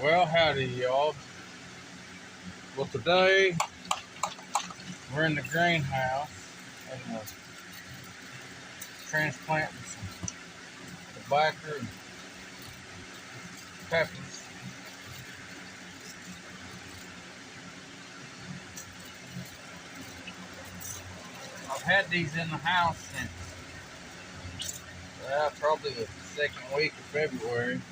Well, howdy, y'all. Well, today we're in the greenhouse and transplanting some tobacco and peppers. I've had these in the house since probably the second week of February.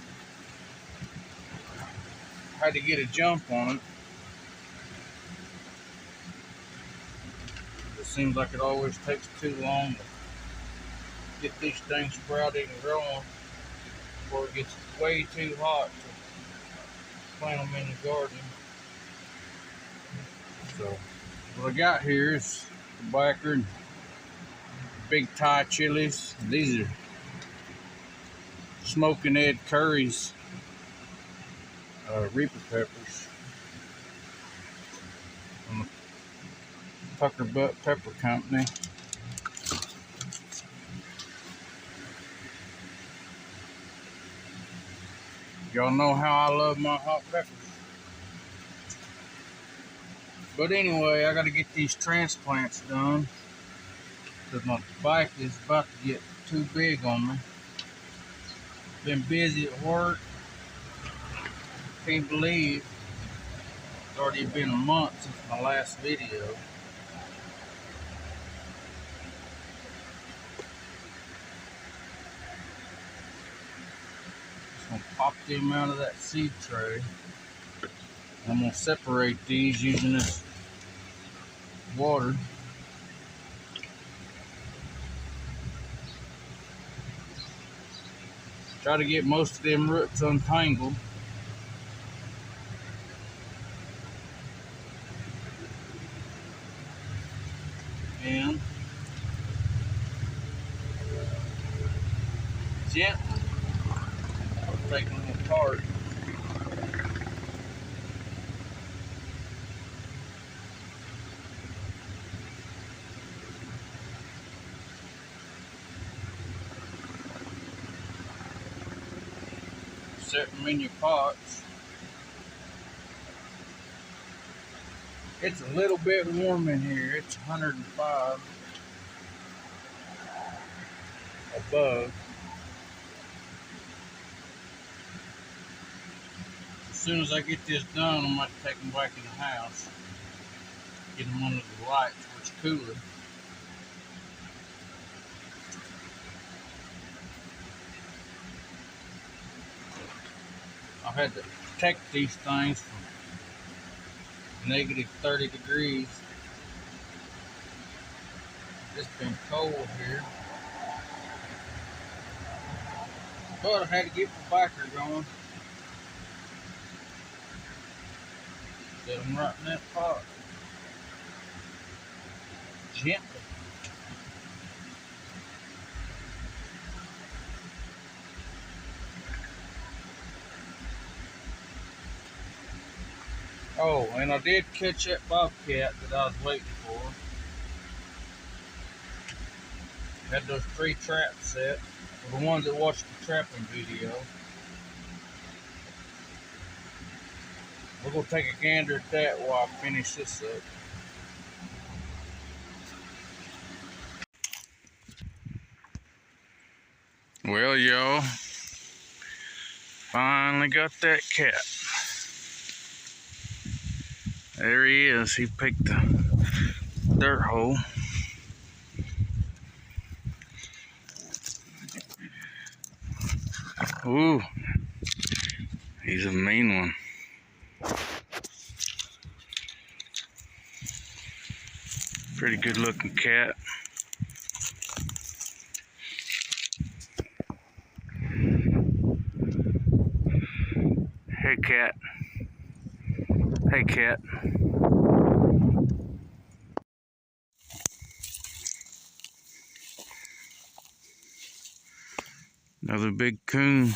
I had to get a jump on it. It seems like it always takes too long to get these things sprouted and growing before it gets way too hot to plant them in the garden. So what I got here is tobacco and big Thai chilies. These are smoking Ed Curry's Reaper peppers from the Pucker Butt Pepper Company. Y'all know how I love my hot peppers. But anyway, I gotta get these transplants done because my bike is about to get too big on me. Been busy at work. Can't believe it's already been a month since my last video. Just gonna pop them out of that seed tray. I'm gonna separate these using this water. Try to get most of them roots untangled. And gently take them apart. Set them in your pots. It's a little bit warm in here. It's 105 above. As soon as I get this done, I'm going to take them back in the house. Get them under the lights where it's cooler. I've had to protect these things from negative 30 degrees. It's been cold here. But I had to get the biker going. Set them right in that pot. Gently. Oh, and I did catch that bobcat that I was waiting for. Had those 3 traps set for the ones that watched the trapping video. We're going to take a gander at that while I finish this up. Well, y'all, finally got that cat. There he is. He picked the dirt hole. Ooh, he's a mean one. Pretty good looking cat. Hey cat. Hey cat. Another big coon.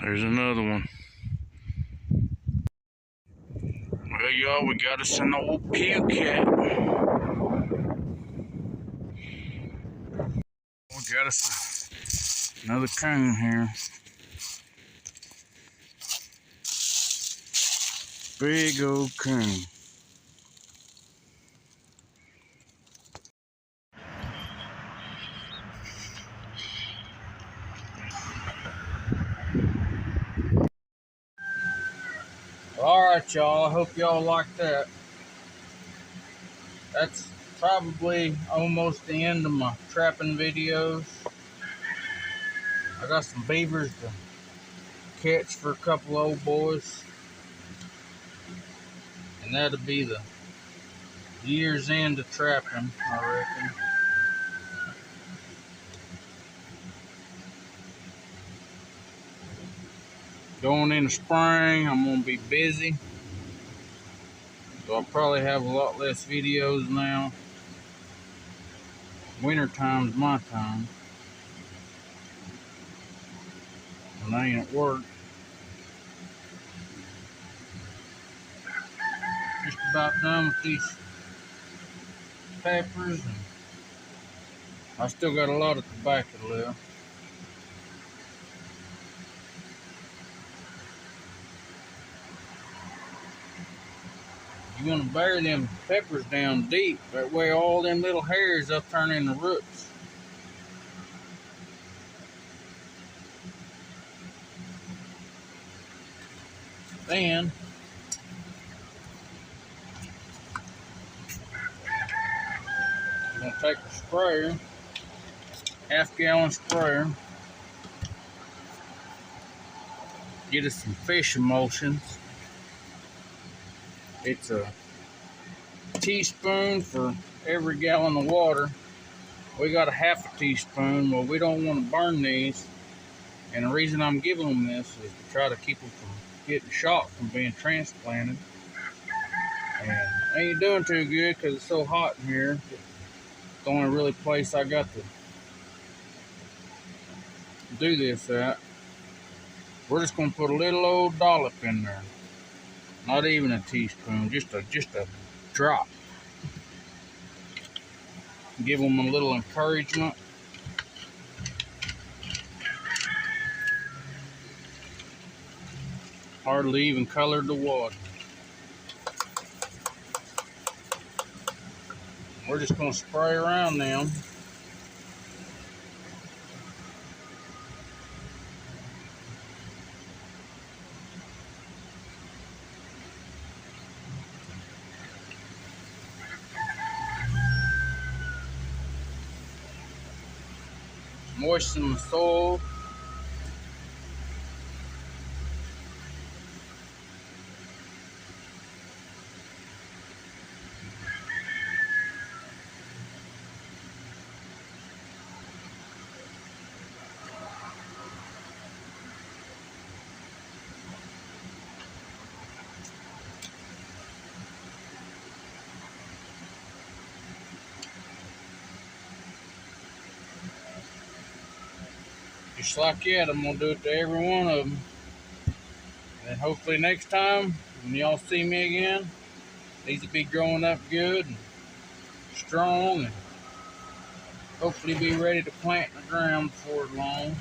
There's another one. Well, y'all, we got us an old pew cat. We got us another coon here. Big old coon. Alright, y'all, I hope y'all like that. That's probably almost the end of my trapping videos. I got some beavers to catch for a couple old boys. And that'll be the year's end of trapping, I reckon. Going into spring, I'm going to be busy. So I'll probably have a lot less videos now. Winter time's my time. When I ain't at work. Just about done with these peppers. And I still got a lot of tobacco left. You want to bury them peppers down deep. That way all them little hairs will turn into roots. Then you're going to take the sprayer, half-gallon sprayer, get us some fish emulsions. It's a teaspoon for every gallon of water. We got a half a teaspoon. Well, we don't want to burn these. And the reason I'm giving them this is to try to keep them from getting shot from being transplanted. And I ain't doing too good because it's so hot in here. It's the only really place I got to do this at. We're just gonna put a little old dollop in there. Not even a teaspoon, just a drop. Give them a little encouragement. Hardly even colored the water. We're just gonna spray around them. Moisten the soil. Just like that, I'm gonna do it to every one of them. And hopefully next time, when y'all see me again, these will be growing up good and strong, and hopefully be ready to plant in the ground before long.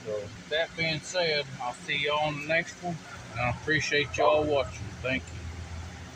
So, with that being said, I'll see y'all on the next one, and I appreciate y'all watching. Thank you.